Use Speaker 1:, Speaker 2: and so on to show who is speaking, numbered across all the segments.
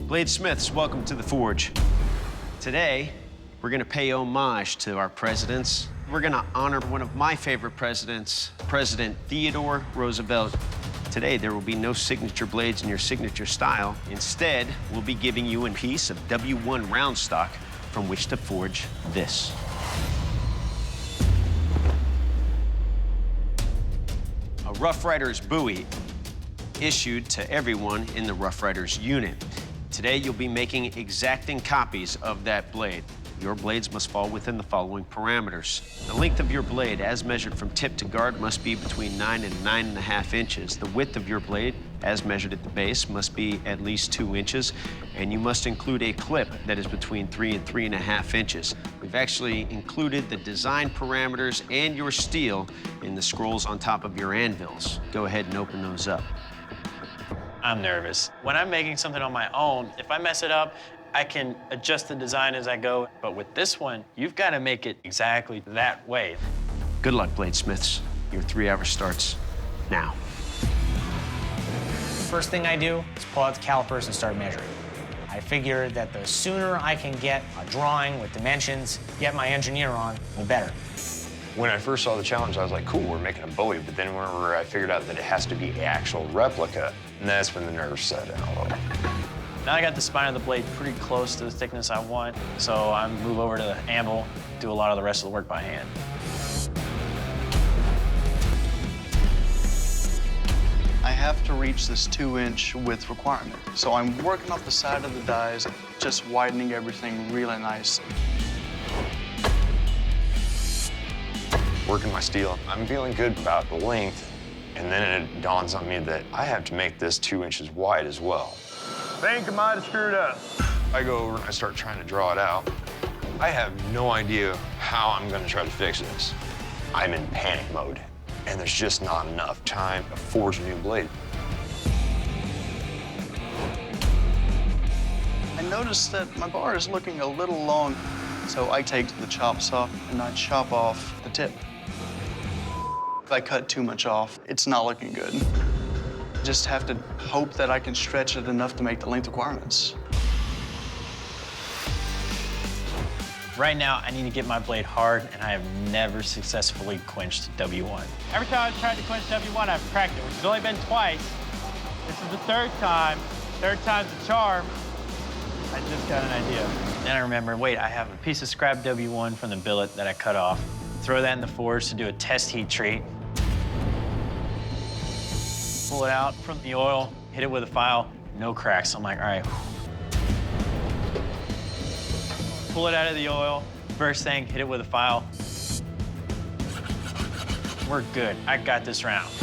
Speaker 1: Bladesmiths, welcome to the Forge. Today, we're gonna pay homage to our presidents. We're gonna honor one of my favorite presidents, President Theodore Roosevelt. Today, there will be no signature blades in your signature style. Instead, we'll be giving you a piece of W1 round stock from which to forge this. A Rough Riders buoy issued to everyone in the Rough Riders unit. Today, you'll be making exacting copies of that blade. Your blades must fall within the following parameters. The length of your blade, as measured from tip to guard, must be between 9 and 9.5 inches. The width of your blade, as measured at the base, must be at least 2 inches, and you must include a clip that is between 3 and 3.5 inches. We've actually included the design parameters and your steel in the scrolls on top of your anvils. Go ahead and open those up.
Speaker 2: I'm nervous. When I'm making something on my own, if I mess it up, I can adjust the design as I go. But with this one, you've got to make it exactly that way.
Speaker 1: Good luck, Bladesmiths. Your 3 hours starts now.
Speaker 3: First thing I do is pull out the calipers and start measuring. I figure that the sooner I can get a drawing with dimensions, get my engineer on, the better.
Speaker 4: When I first saw the challenge, I was like, cool, we're making a buoy. But then whenever I figured out that it has to be an actual replica, and that's when the nerves set in a little.
Speaker 2: Now I got the spine of the blade pretty close to the thickness I want, so I move over to the anvil, do a lot of the rest of the work by hand.
Speaker 5: I have to reach this 2-inch width requirement. So I'm working off the side of the dies, just widening everything really nice.
Speaker 4: Working my steel, I'm feeling good about the length, and then it dawns on me that I have to make this 2 inches wide as well.
Speaker 6: Think I might have screwed up.
Speaker 4: I go over and I start trying to draw it out. I have no idea how I'm gonna try to fix this. I'm in panic mode, and there's just not enough time to forge a new blade.
Speaker 5: I noticed that my bar is looking a little long, so I take the chop saw and I chop off the tip. If I cut too much off, it's not looking good. Just have to hope that I can stretch it enough to make the length requirements.
Speaker 2: Right now, I need to get my blade hard, and I have never successfully quenched W1.
Speaker 7: Every time I've tried to quench W1, I've cracked it, which has only been twice. This is the third time. Third time's a charm. I just got an idea.
Speaker 2: Then I remember, wait, I have a piece of scrap W1 from the billet that I cut off. Throw that in the forge to do a test heat treat. Pull it out from the oil, hit it with a file, no cracks. I'm like, all right. Pull it out of the oil, first thing, hit it with a file. We're good, I got this round.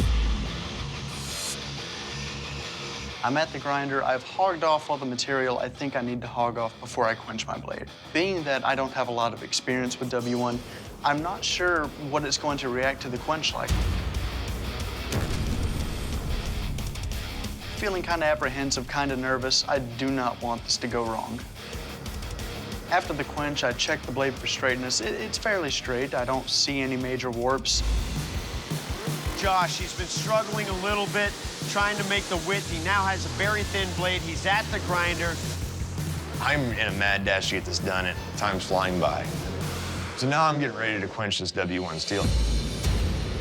Speaker 5: I'm at the grinder. I've hogged off all the material I think I need to hog off before I quench my blade. Being that I don't have a lot of experience with W1, I'm not sure what it's going to react to the quench like. Feeling kind of apprehensive, kind of nervous. I do not want this to go wrong. After the quench, I check the blade for straightness. It's fairly straight. I don't see any major warps.
Speaker 1: Josh, he's been struggling a little bit, trying to make the width. He now has a very thin blade. He's at the grinder.
Speaker 4: I'm in a mad dash to get this done, and time's flying by. So now I'm getting ready to quench this W1 steel.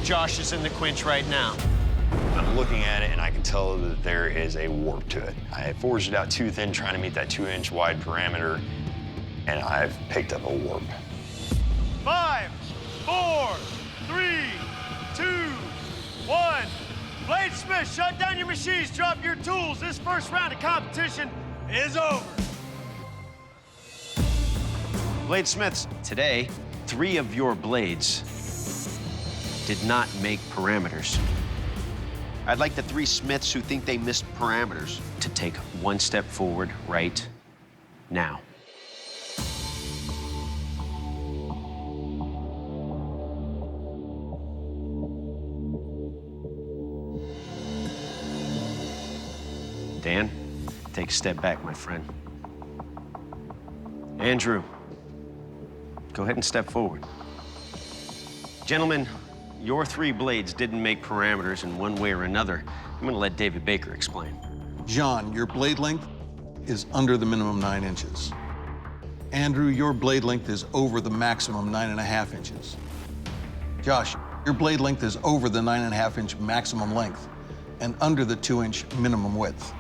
Speaker 1: Josh is in the quench right now.
Speaker 4: I'm looking at it, and I can tell that there is a warp to it. I forged it out too thin, trying to meet that 2-inch wide parameter, and I've picked up a warp.
Speaker 7: 5, 4, 3, 2, 1. Bladesmiths, shut down your machines, drop your tools. This first round of competition is over.
Speaker 1: Bladesmiths, today, 3 of your blades did not make parameters. I'd like the 3 smiths who think they missed parameters to take 1 step forward right now. Dan, take a step back, my friend. Andrew, go ahead and step forward. Gentlemen, your 3 blades didn't make parameters in one way or another. I'm gonna let David Baker explain.
Speaker 8: John, your blade length is under the minimum 9 inches. Andrew, your blade length is over the maximum 9.5 inches. Josh, your blade length is over the 9.5 inch maximum length and under the 2-inch minimum width.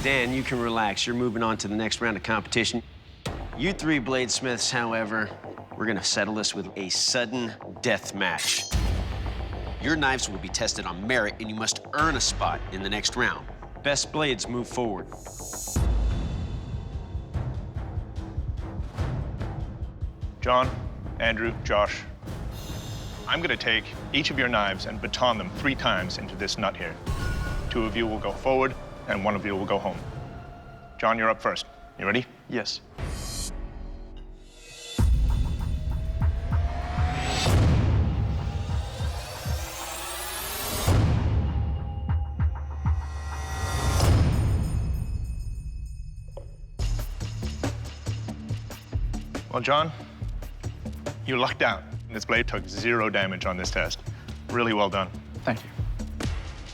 Speaker 1: Dan, you can relax. You're moving on to the next round of competition. You three bladesmiths, however, we're gonna settle this with a sudden death match. Your knives will be tested on merit, and you must earn a spot in the next round. Best blades move forward.
Speaker 6: John, Andrew, Josh, I'm gonna take each of your knives and baton them 3 times into this nut here. 2 of you will go forward, and 1 of you will go home. John, you're up first. You ready?
Speaker 5: Yes.
Speaker 6: Well, John, you lucked out. This blade took 0 damage on this test. Really well done.
Speaker 5: Thank you.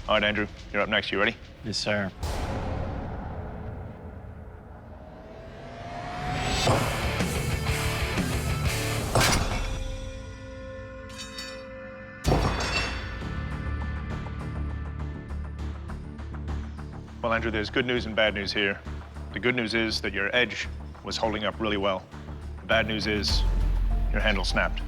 Speaker 6: All right, Andrew, you're up next. You ready?
Speaker 2: Yes, sir.
Speaker 6: Well, Andrew, there's good news and bad news here. The good news is that your edge was holding up really well. The bad news is your handle snapped.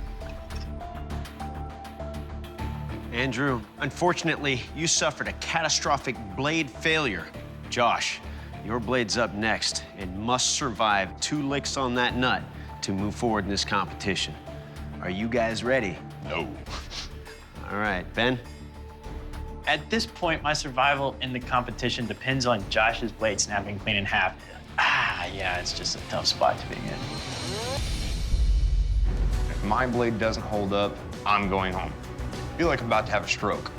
Speaker 1: Andrew, unfortunately, you suffered a catastrophic blade failure. Josh, your blade's up next and must survive 2 licks on that nut to move forward in this competition. Are you guys ready?
Speaker 6: No.
Speaker 1: All right, Ben?
Speaker 2: At this point, my survival in the competition depends on Josh's blade snapping clean in half. Yeah, it's just a tough spot to be in.
Speaker 4: If my blade doesn't hold up, I'm going home. I feel like I'm about to have a stroke.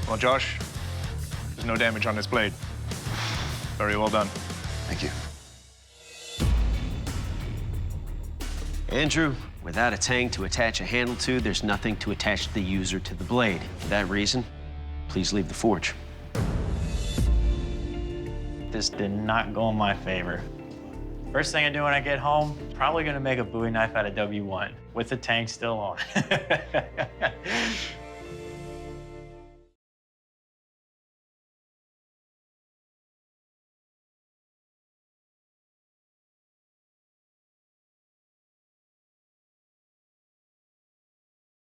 Speaker 6: Well, Josh, there's no damage on this blade. Very well done.
Speaker 4: Thank you.
Speaker 1: Andrew, without a tang to attach a handle to, there's nothing to attach the user to the blade. For that reason, please leave the forge.
Speaker 2: This did not go in my favor. First thing I do when I get home, probably gonna make a Bowie knife out of W1 with the tank still on.